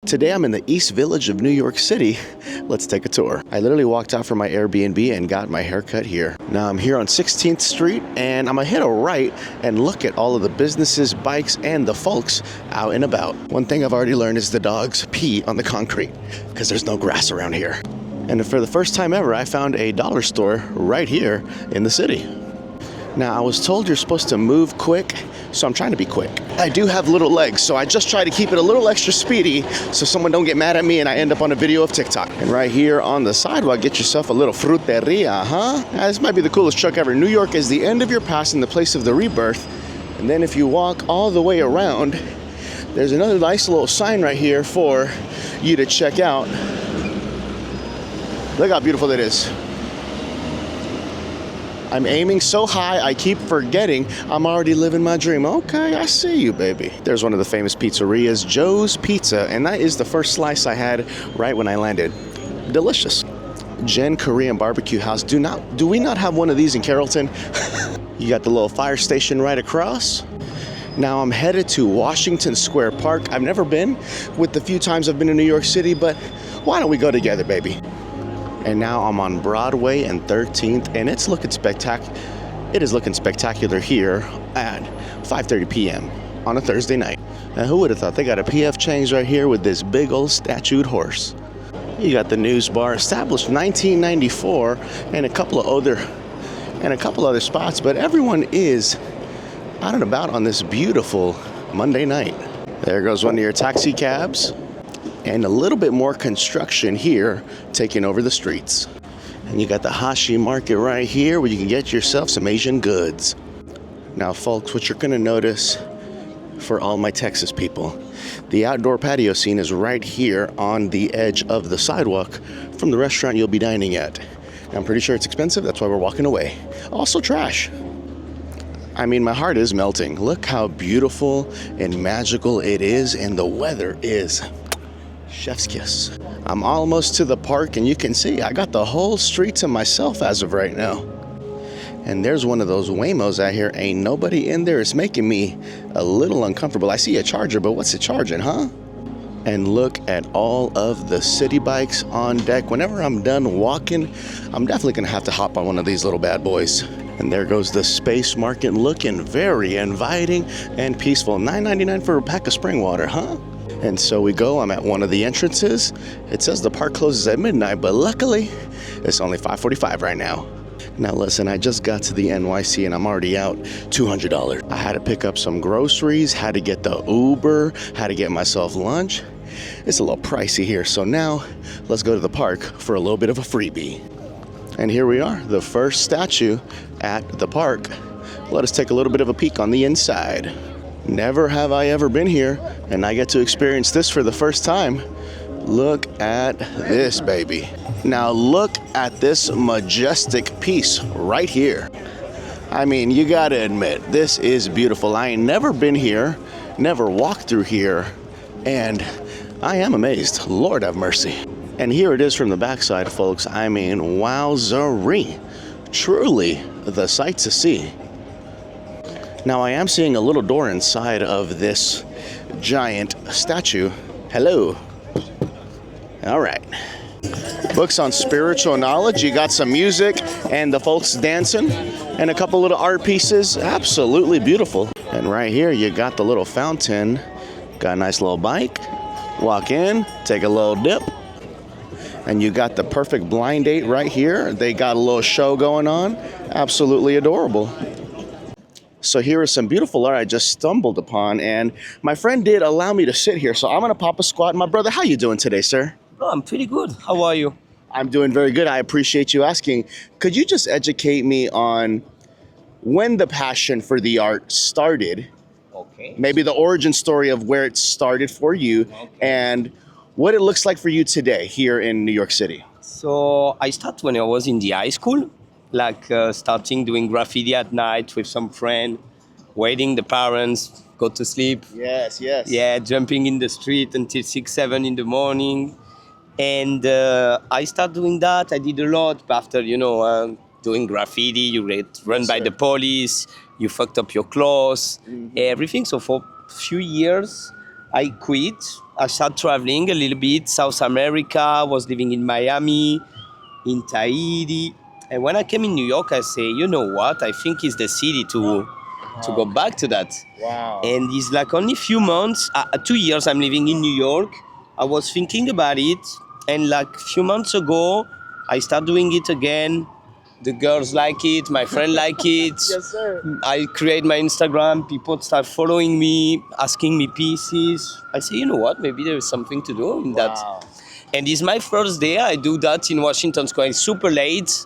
Today I'm in the East Village of New York City. Let's take a tour. I literally walked out from my Airbnb and got my haircut here. Now I'm here on 16th Street and I'm gonna hit a right and look at all of the businesses, bikes, and the folks out and about. One thing I've already learned is the dogs pee on the concrete because there's no grass around here. And for the first time ever, I found a dollar store right here in the city. Now, I was told you're supposed to move quick, so I'm trying to be quick. I do have little legs, so I just try to keep it a little extra speedy so someone don't get mad at me and I end up on a video of TikTok. And right here on the sidewalk, get yourself a little fruteria, huh? Now, this might be the coolest truck ever. New York is the end of your past and the place of the rebirth. And then if you walk all the way around, there's another nice little sign right here for you to check out. Look how beautiful that is. I'm aiming so high, I keep forgetting I'm already living my dream. Okay, I see you, baby. There's one of the famous pizzerias, Joe's Pizza, and that is the first slice I had right when I landed. Delicious. Jen Korean Barbecue House. Do we not have one of these in Carrollton? You got the little fire station right across. Now I'm headed to Washington Square Park. I've never been with the few times I've been in New York City, but why don't we go together, baby? And now I'm on Broadway and 13th, and it's looking spectacular. It is looking spectacular here at 5:30 p.m. on a Thursday night. Now, who would have thought? They got a PF Chang's right here with this big old statued horse. You got the News Bar, established 1994, and a couple of other spots. But everyone is out and about on this beautiful Monday night. There goes one of your taxi cabs. And a little bit more construction here taking over the streets. And you got the Hashi Market right here where you can get yourself some Asian goods. Now, folks, what you're going to notice for all my Texas people, the outdoor patio scene is right here on the edge of the sidewalk from the restaurant you'll be dining at. I'm pretty sure it's expensive. That's why we're walking away. Also trash. I mean, my heart is melting. Look how beautiful and magical it is, and the weather is chef's kiss. I'm almost to the park, and you can see I got the whole street to myself as of right now. And there's one of those Waymos out here. Ain't nobody in there. It's making me a little uncomfortable. I see a charger, but what's it charging, huh? And look at all of the city bikes on deck. Whenever I'm done walking, I'm definitely gonna have to hop on one of these little bad boys. And there goes the Space Market, looking very inviting and peaceful. $9.99 for a pack of spring water, huh? And so we go. I'm at one of the entrances. It says the park closes at midnight, but luckily it's only 5:45 right now. Now listen, I just got to the NYC and I'm already out $200. I had to pick up some groceries, had to get the Uber, had to get myself lunch. It's a little pricey here, so now let's go to the park for a little bit of a freebie. And here we are, the first statue at the park. Let us take a little bit of a peek on the inside. Never have I ever been here, and I get to experience this for the first time. Look at this, baby. Now look at this majestic piece right here. I mean, you gotta admit, this is beautiful. I ain't never been here, never walked through here, and I am amazed. Lord have mercy. And here it is from the backside, folks. I mean, wowzeree. Truly the sight to see. Now, I am seeing a little door inside of this giant statue. Hello. All right. Books on spiritual knowledge. You got some music and the folks dancing and a couple little art pieces. Absolutely beautiful. And right here, you got the little fountain. Got a nice little bike. Walk in, take a little dip. And you got the perfect blind date right here. They got a little show going on. Absolutely adorable. So here is some beautiful art I just stumbled upon, and my friend did allow me to sit here, so I'm gonna pop a squat. My brother, how you doing today, sir? Oh, I'm pretty good. How are you? I'm doing very good. I appreciate you asking. Could you just educate me on when the passion for the art started? Okay. Maybe the origin story of where it started for you, and what it looks like for you today here in New York City. So I started when I was in the high school, starting doing graffiti at night with some friend, waiting the parents, go to sleep. Yes, yes. Yeah, jumping in the street until 6, 7 in the morning. And I started doing that. I did a lot. But after, doing graffiti, you get run by the police, you fucked up your clothes, everything. So for a few years, I quit. I started traveling a little bit. South America, was living in Miami, in Tahiti. And when I came in New York, I say, you know what? I think it's the city to go back to that. Wow. And it's like only few months, 2 years I'm living in New York. I was thinking about it. And like few months ago, I start doing it again. The girls like it, my friend like it. Yes, sir. I create my Instagram, people start following me, asking me pieces. I say, you know what, maybe there is something to do in that. Wow. And it's my first day, I do that in Washington Square. It's super late.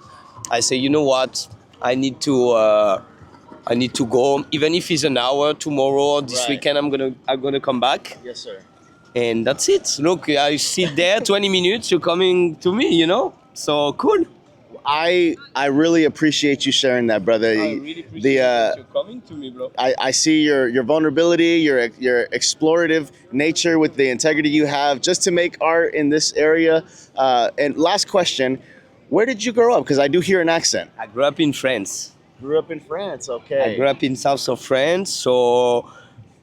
I say, you know what, I need to go, even if it's an hour tomorrow or this Right. weekend, I'm gonna come back. Yes, sir. And that's it. Look, I sit there 20 minutes, you're coming to me, you know? So cool. I really appreciate you sharing that, brother. that you're coming to me, bro. I see your vulnerability, your explorative nature with the integrity you have just to make art in this area. And last question, where did you grow up? Because I do hear an accent. I grew up in France. Grew up in France, okay. I grew up in south of France, so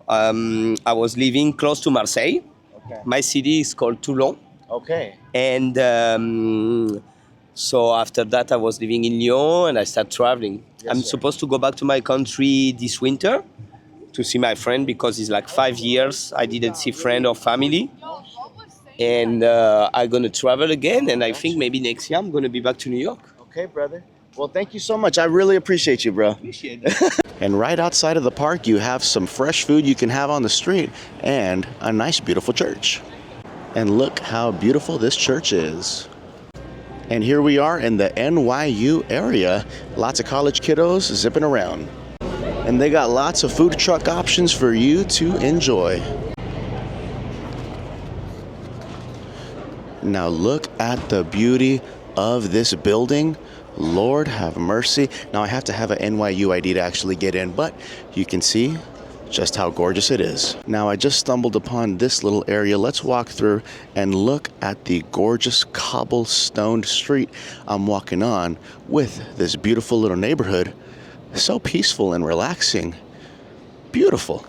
I was living close to Marseille. Okay. My city is called Toulon. Okay. And so after that, I was living in Lyon and I started traveling. Yes, I'm sir. supposed to go back to my country this winter to see my friend because it's like 5 years I didn't see friend or family. And I'm going to travel again. And I think maybe next year I'm going to be back to New York. Okay, brother. Well, thank you so much. I really appreciate you, bro. Appreciate it. And right outside of the park, you have some fresh food you can have on the street and a nice, beautiful church. And look how beautiful this church is. And here we are in the NYU area. Lots of college kiddos zipping around. And they got lots of food truck options for you to enjoy. Now look at the beauty of this building. Lord have mercy. Now I have to have an NYU ID to actually get in, but you can see just how gorgeous it is. Now I just stumbled upon this little area. Let's walk through and look at the gorgeous cobblestone street I'm walking on with this beautiful little neighborhood. So peaceful and relaxing. Beautiful.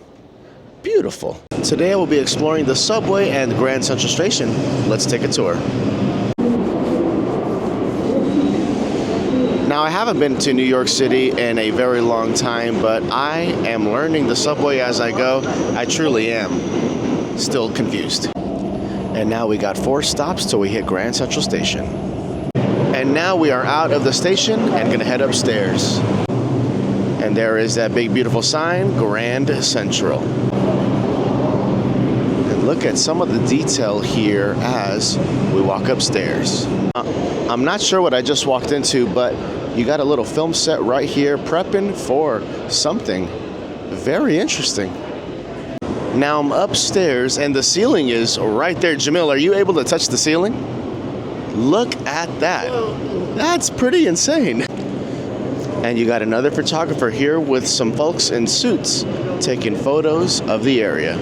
Beautiful. Today I will be exploring the subway and Grand Central Station. Let's take a tour. Now, I haven't been to New York City in a very long time, but I am learning the subway as I go. I truly am still confused. And now we got 4 stops till we hit Grand Central Station. And now we are out of the station and gonna head upstairs. And there is that big, beautiful sign, Grand Central. And look at some of the detail here as we walk upstairs. I'm not sure what I just walked into, but you got a little film set right here prepping for something very interesting. Now I'm upstairs and the ceiling is right there. Jamil, are you able to touch the ceiling? Look at that. That's pretty insane. And you got another photographer here with some folks in suits taking photos of the area.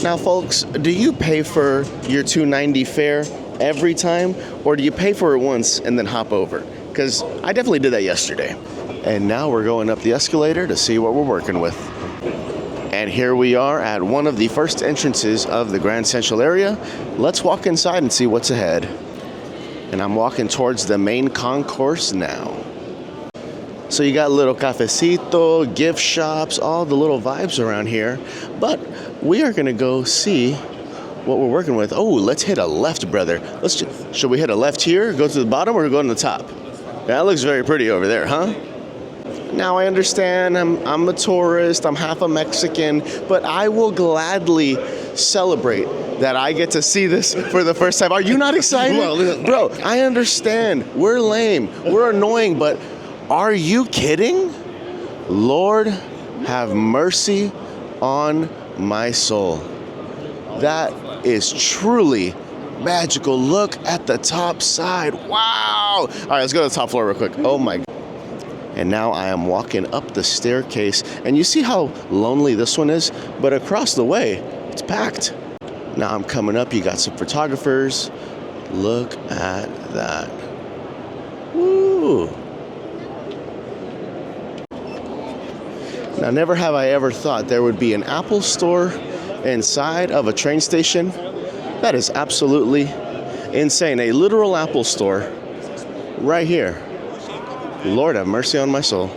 Now folks, do you pay for your $2.90 fare every time, or do you pay for it once and then hop over? Because I definitely did that yesterday. And now we're going up the escalator to see what we're working with. And here we are at one of the first entrances of the Grand Central area. Let's walk inside and see what's ahead. And I'm walking towards the main concourse now. So you got little cafecito, gift shops, all the little vibes around here. But we are gonna go see what we're working with. Oh, let's hit a left, brother. Should we hit a left here, go to the bottom, or go to the top? That looks very pretty over there, huh? Now I understand I'm a tourist, I'm half a Mexican, but I will gladly celebrate that I get to see this for the first time. Are you not excited? Bro, I understand. We're lame, we're annoying, but are you kidding? Lord, have mercy on my soul. That is truly magical. Look at the top side. Wow. All right, let's go to the top floor real quick. Oh my. And now I am walking up the staircase, and you see how lonely this one is? But across the way, it's packed. Now I'm coming up, you got some photographers. Look at that. Woo. Now, never have I ever thought there would be an Apple store inside of a train station. That is absolutely insane. A literal Apple store right here. Lord have mercy on my soul.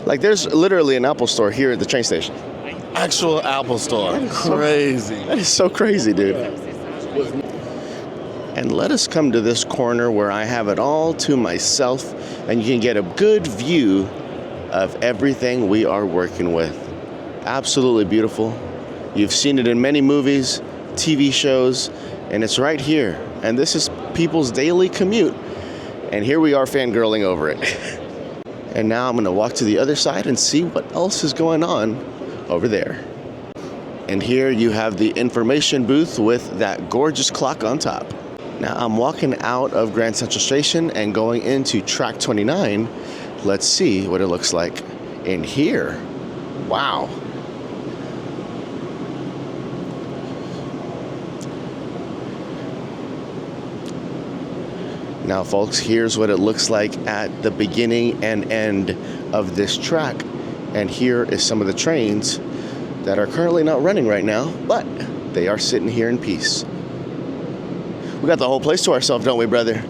Like, there's literally an Apple store here at the train station. Actual Apple store. Crazy. That is so crazy, dude. And let us come to this corner where I have it all to myself, and you can get a good view of everything we are working with. Absolutely beautiful. You've seen it in many movies, TV shows, and it's right here. And this is people's daily commute. And here we are fangirling over it. And now I'm gonna walk to the other side and see what else is going on over there. And here you have the information booth with that gorgeous clock on top. Now I'm walking out of Grand Central Station and going into track 29. Let's see what it looks like in here. Wow. Now folks, here's what it looks like at the beginning and end of this track. And here is some of the trains that are currently not running right now, but they are sitting here in peace. We got the whole place to ourselves, don't we, brother?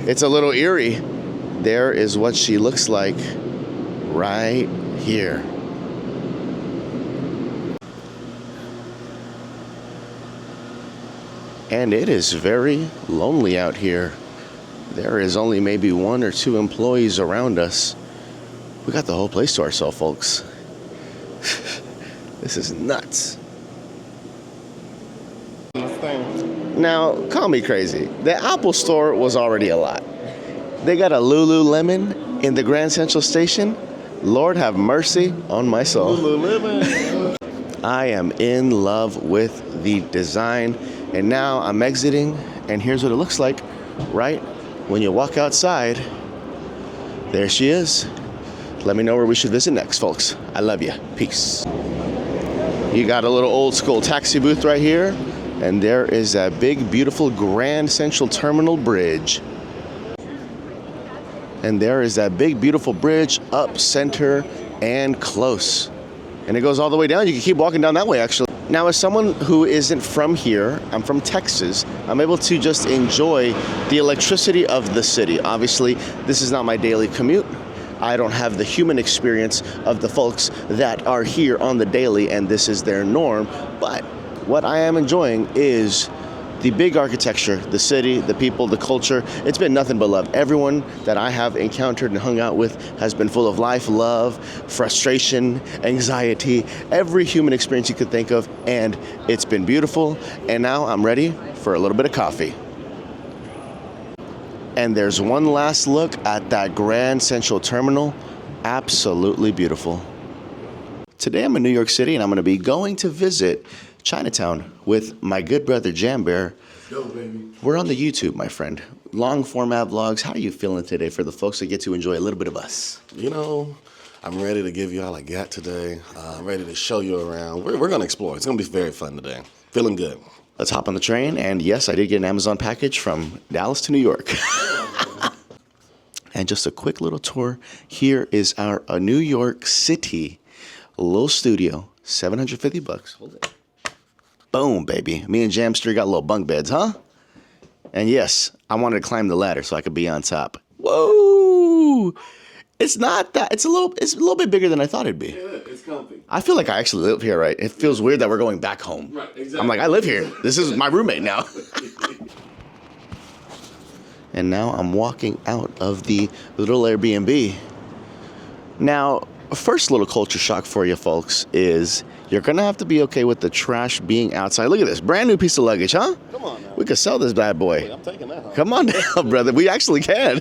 It's a little eerie. There is what she looks like right here. And it is very lonely out here. There is only maybe 1 or 2 employees around us. We got the whole place to ourselves, folks. This is nuts. Now, call me crazy. The Apple store was already a lot. They got a Lululemon in the Grand Central Station. Lord have mercy on my soul. Lululemon. I am in love with the design. And now I'm exiting, and here's what it looks like right when you walk outside. There she is. Let me know where we should visit next, folks. I love you. Peace. You got a little old school taxi booth right here. And there is that big, beautiful Grand Central Terminal Bridge. And there is that big, beautiful bridge up, center, and close. And it goes all the way down. You can keep walking down that way, actually. Now, as someone who isn't from here, I'm from Texas, I'm able to just enjoy the electricity of the city. Obviously, this is not my daily commute. I don't have the human experience of the folks that are here on the daily, and this is their norm. But what I am enjoying is the big architecture, the city, the people, the culture. It's been nothing but love. Everyone that I have encountered and hung out with has been full of life, love, frustration, anxiety, every human experience you could think of, and it's been beautiful. And now I'm ready for a little bit of coffee. And there's one last look at that Grand Central Terminal. Absolutely beautiful. Today I'm in New York City, and I'm going to be going to visit Chinatown with my good brother Jam Bear. Yo, baby. We're on the YouTube, my friend. Long format vlogs. How are you feeling today for the folks that get to enjoy a little bit of us? You know, I'm ready to give you all I got today. I'm ready to show you around. We're going to explore. It's going to be very fun today. Feeling good. Let's hop on the train. And yes, I did get an Amazon package from Dallas to New York. And just a quick little tour. Here is our New York City little studio. $750. Hold it. Boom, baby. Me and Jamster got little bunk beds, huh? And yes, I wanted to climb the ladder so I could be on top. Whoa! It's not that. It's a little bit bigger than I thought it'd be. Yeah, it's comfy. I feel like I actually live here, right? It feels weird that we're going back home. Right, exactly. I'm like, I live here. This is my roommate now. And now I'm walking out of the little Airbnb. Now, first little culture shock for you folks is you're going to have to be okay with the trash being outside. Look at this. Brand new piece of luggage, huh? Come on now. We could sell this bad boy. I'm taking that home. Come on down, brother. We actually can.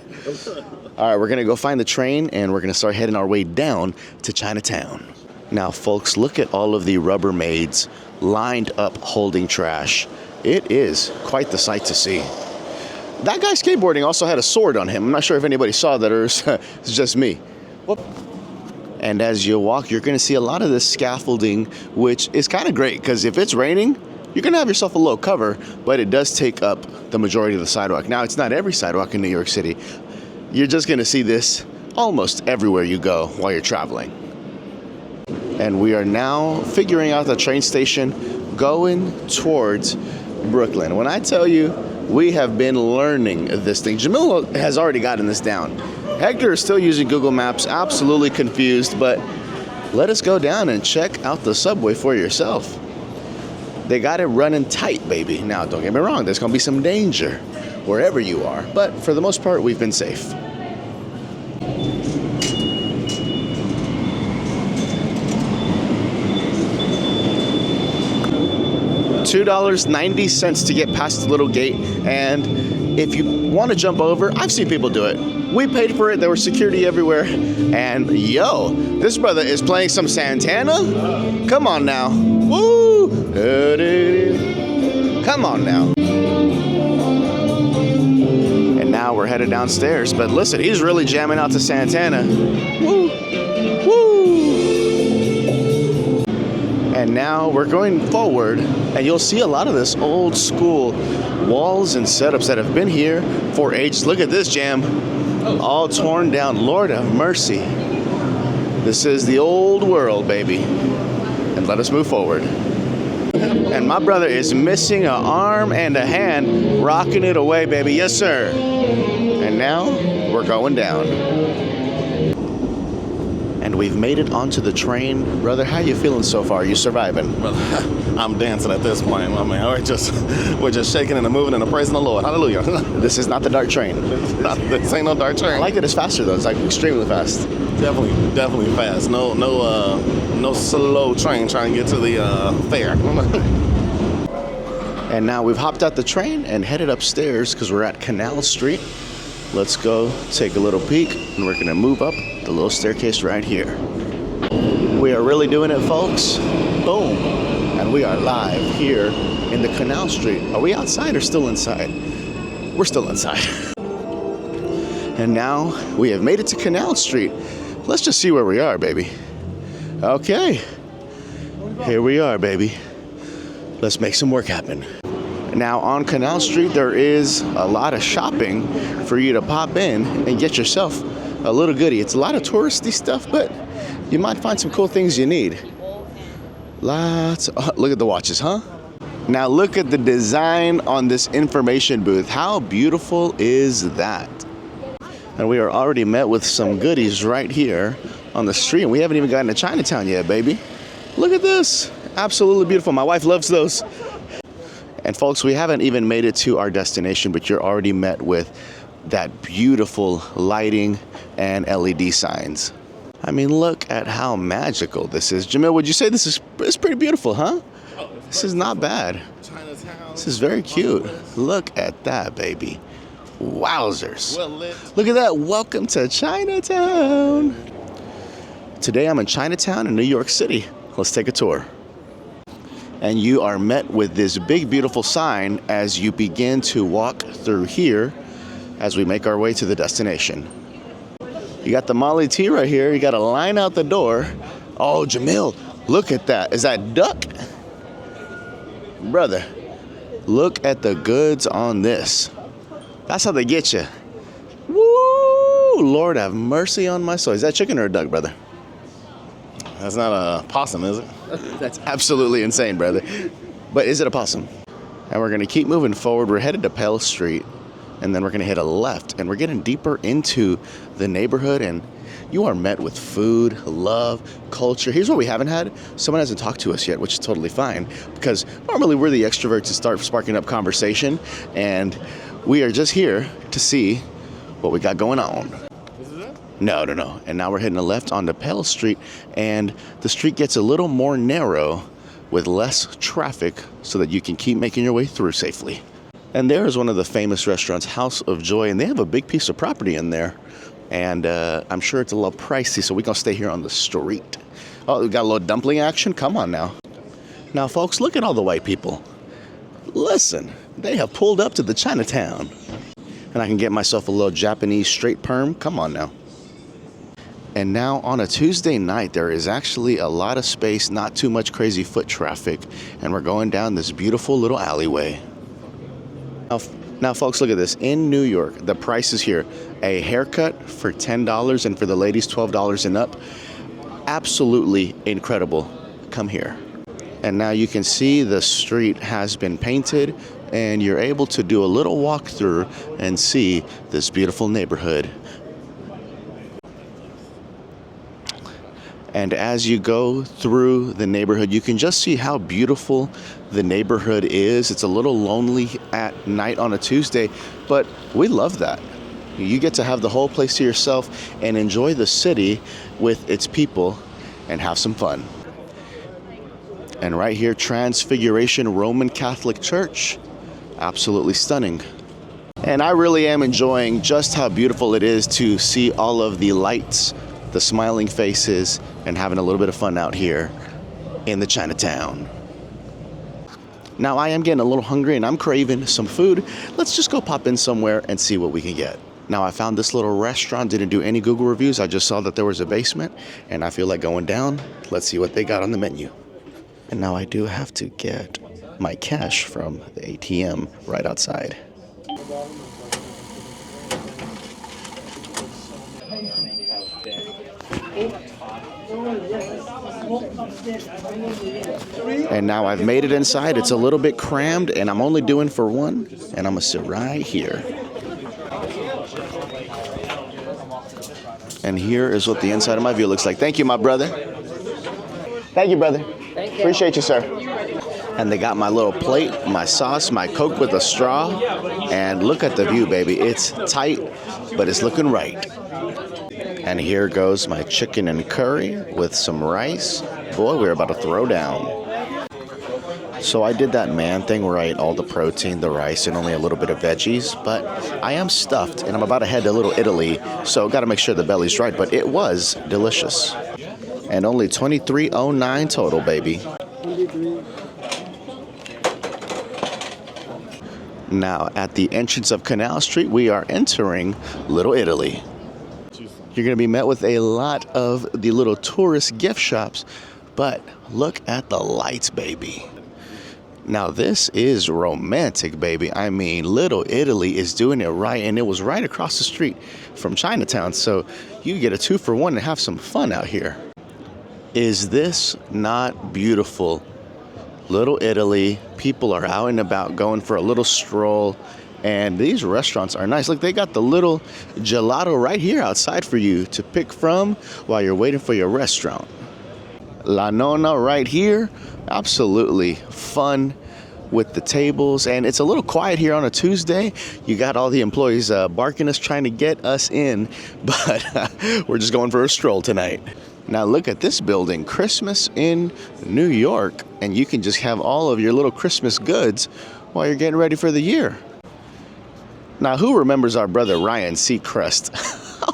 All right, we're going to go find the train, and we're going to start heading our way down to Chinatown. Now, folks, look at all of the Rubbermaids lined up holding trash. It is quite the sight to see. That guy skateboarding also had a sword on him. I'm not sure if anybody saw that or it's just me. Whoop. And as you walk, you're going to see a lot of this scaffolding, which is kind of great because if it's raining, you're going to have yourself a low cover, but it does take up the majority of the sidewalk. Now, it's not every sidewalk in New York City. You're just going to see this almost everywhere you go while you're traveling. And we are now figuring out the train station going towards Brooklyn. When I tell you, we have been learning this thing. Jamil has already gotten this down. Hector is still using Google Maps, absolutely confused, but let us go down and check out the subway for yourself. They got it running tight, baby. Now, don't get me wrong, there's gonna be some danger wherever you are, but for the most part, we've been safe. $2.90 to get past the little gate, and if you want to jump over, I've seen people do it. We paid for it, there was security everywhere, and yo, this brother is playing some Santana? Come on now. Woo! Come on now. And now we're headed downstairs, but listen, he's really jamming out to Santana. Woo! Woo! And now we're going forward, and you'll see a lot of this old school walls and setups that have been here for ages. Look at this jam, all torn down. Lord have mercy. This is the old world, baby. And let us move forward. And my brother is missing an arm and a hand, rocking it away, baby. Yes, sir. And now we're going down. And we've made it onto the train. Brother, how you feeling so far? You surviving? Brother, I'm dancing at this point. I mean, we're just shaking and moving and praising the Lord. Hallelujah. This is not the dark train. This ain't no dark train. I like that it's faster though. It's like extremely fast. Definitely fast. No slow train trying to get to the fair. And now we've hopped out the train and headed upstairs because we're at Canal Street. Let's go take a little peek, and we're gonna move up the little staircase right here. We are really doing it, folks. Boom. And we are live here in the Canal Street. Are we outside or still inside? We're still inside. And now we have made it to Canal Street. Let's just see where we are, baby. Okay. Here we are, baby. Let's make some work happen. Now on Canal Street, there is a lot of shopping for you to pop in and get yourself a little goodie. It's a lot of touristy stuff, but you might find some cool things you need. Look at the watches, huh? Now look at the design on this information booth. How beautiful is that? And we are already met with some goodies right here on the street. And we haven't even gotten to Chinatown yet, baby. Look at this. Absolutely beautiful. My wife loves those. And folks, we haven't even made it to our destination, but you're already met with that beautiful lighting and LED signs. I mean, look at how magical this is. Jamil, would you say this is pretty beautiful, huh? This is not bad. This is very cute. Look at that, baby. Wowzers. Look at that. Welcome to Chinatown. Today I'm in Chinatown in New York City. Let's take a tour. And you are met with this big, beautiful sign as you begin to walk through here as we make our way to the destination. You got the Molly T right here. You got to line out the door. Oh, Jamil, look at that. Is that duck? Brother, look at the goods on this. That's how they get you. Woo! Lord have mercy on my soul. Is that chicken or a duck, brother? That's not a possum, is it? That's absolutely insane, brother. But is it a possum? And we're gonna keep moving forward. We're headed to Pell Street, and then we're gonna hit a left, and we're getting deeper into the neighborhood, and you are met with food, love, culture. Here's what we haven't had. Someone hasn't talked to us yet, which is totally fine, because normally we're the extroverts to start sparking up conversation, and we are just here to see what we got going on. No. And now we're heading left onto Pell Street, and the street gets a little more narrow with less traffic so that you can keep making your way through safely. And there is one of the famous restaurants, House of Joy, and they have a big piece of property in there. And I'm sure it's a little pricey, so we're going to stay here on the street. Oh, we got a little dumpling action? Come on now. Now, folks, look at all the white people. Listen, they have pulled up to the Chinatown. And I can get myself a little Japanese straight perm. Come on now. And now on a Tuesday night, there is actually a lot of space, not too much crazy foot traffic, and we're going down this beautiful little alleyway. Now folks, look at this. In New York, the price is here. A haircut for $10, and for the ladies, $12 and up. absolutely incredible. Come here. And now you can see the street has been painted, and you're able to do a little walk through and see this beautiful neighborhood. And as you go through the neighborhood, you can just see how beautiful the neighborhood is. It's a little lonely at night on a Tuesday, but we love that. You get to have the whole place to yourself and enjoy the city with its people and have some fun. And right here, Transfiguration Roman Catholic Church. Absolutely stunning. And I really am enjoying just how beautiful it is to see all of the lights, the smiling faces, and having a little bit of fun out here in the Chinatown. Now I am getting a little hungry and I'm craving some food. Let's just go pop in somewhere and see what we can get. Now I found this little restaurant, didn't do any Google reviews. I just saw that there was a basement and I feel like going down. Let's see what they got on the menu. And now I do have to get my cash from the ATM right outside. And now I've made it inside. It's a little bit crammed and I'm only doing for one, and I'm gonna sit right here. And here is what the inside of my view looks like. Thank you, my brother. Thank you, brother. Thank you. Appreciate you, sir. And they got my little plate, my sauce, my Coke with a straw, and look at the view, baby. It's tight, but it's looking right. And here goes my chicken and curry with some rice. Boy, we're about to throw down. So I did that man thing right, all the protein, the rice, and only a little bit of veggies. But I am stuffed, and I'm about to head to Little Italy, so got to make sure the belly's right. But it was delicious. And only $23.09 total, baby. Now, at the entrance of Canal Street, we are entering Little Italy. You're going to be met with a lot of the little tourist gift shops, but look at the lights, baby. Now, this is romantic, baby. I mean, Little Italy is doing it right, and it was right across the street from Chinatown, so you get a 2-for-1 and have some fun out here. Is this not beautiful? Little Italy, people are out and about going for a little stroll, and these restaurants are nice. Look, they got the little gelato right here outside for you to pick from while you're waiting for your restaurant. La Nonna right here, absolutely fun with the tables, and it's a little quiet here on a Tuesday. You got all the employees barking us, trying to get us in, but we're just going for a stroll tonight. Now look at this building, Christmas in New York, and you can just have all of your little Christmas goods while you're getting ready for the year. Now who remembers our brother Ryan Seacrest?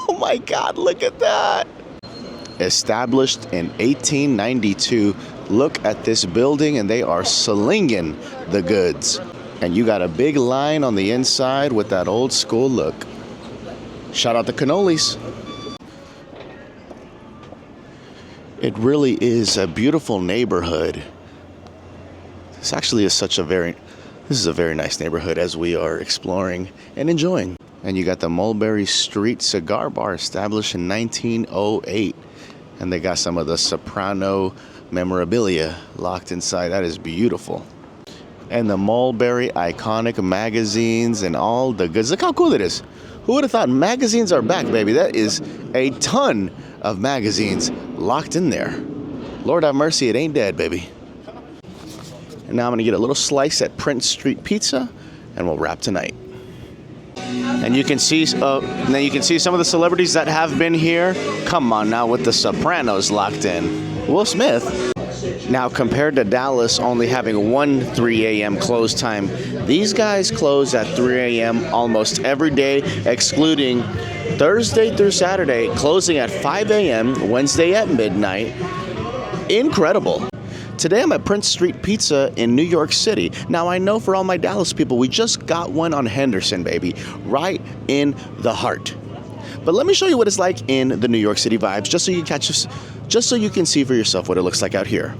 Oh my God, look at that. Established in 1892, look at this building, and they are slinging the goods. And you got a big line on the inside with that old school look. Shout out to cannolis. It really is a beautiful neighborhood. This actually is this is a very nice neighborhood as we are exploring and enjoying. And you got the Mulberry Street Cigar Bar, established in 1908. And they got some of the Soprano memorabilia locked inside. That is beautiful. And the Mulberry iconic magazines and all the goods. Look how cool it is. Who would have thought magazines are back, baby? That is a ton of magazines locked in there. Lord have mercy, it ain't dead, baby. And now I'm gonna get a little slice at Prince Street Pizza, and we'll wrap tonight. And you can see, some of the celebrities that have been here. Come on now, with the Sopranos locked in. Will Smith. Now, compared to Dallas only having one 3 a.m. close time, these guys close at 3 a.m. almost every day, excluding Thursday through Saturday, closing at 5 a.m., Wednesday at midnight. Incredible. Today I'm at Prince Street Pizza in New York City. Now I know for all my Dallas people, we just got one on Henderson, baby, right in the heart. But let me show you what it's like in the New York City vibes, just so you can see for yourself what it looks like out here.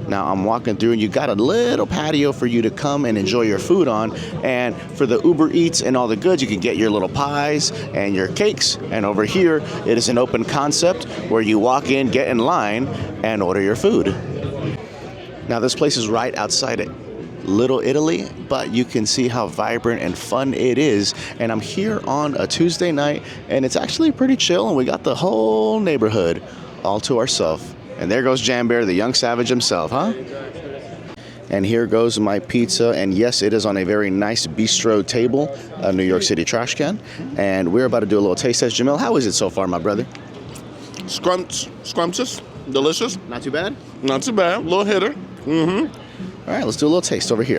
Now I'm walking through and you got a little patio for you to come and enjoy your food on. And for the Uber Eats and all the goods, you can get your little pies and your cakes. And over here, it is an open concept where you walk in, get in line, and order your food. Now this place is right outside it. Little Italy, but you can see how vibrant and fun it is. And I'm here on a Tuesday night, and it's actually pretty chill, and we got the whole neighborhood all to ourselves. And there goes Jam Bear, the young savage himself, huh? And here goes my pizza, and yes, it is on a very nice bistro table, a New York City trash can. And we're about to do a little taste test. Jamil, how is it so far, my brother? Scrumptious, delicious. Not too bad? Not too bad. Little hitter. All right, let's do a little taste over here.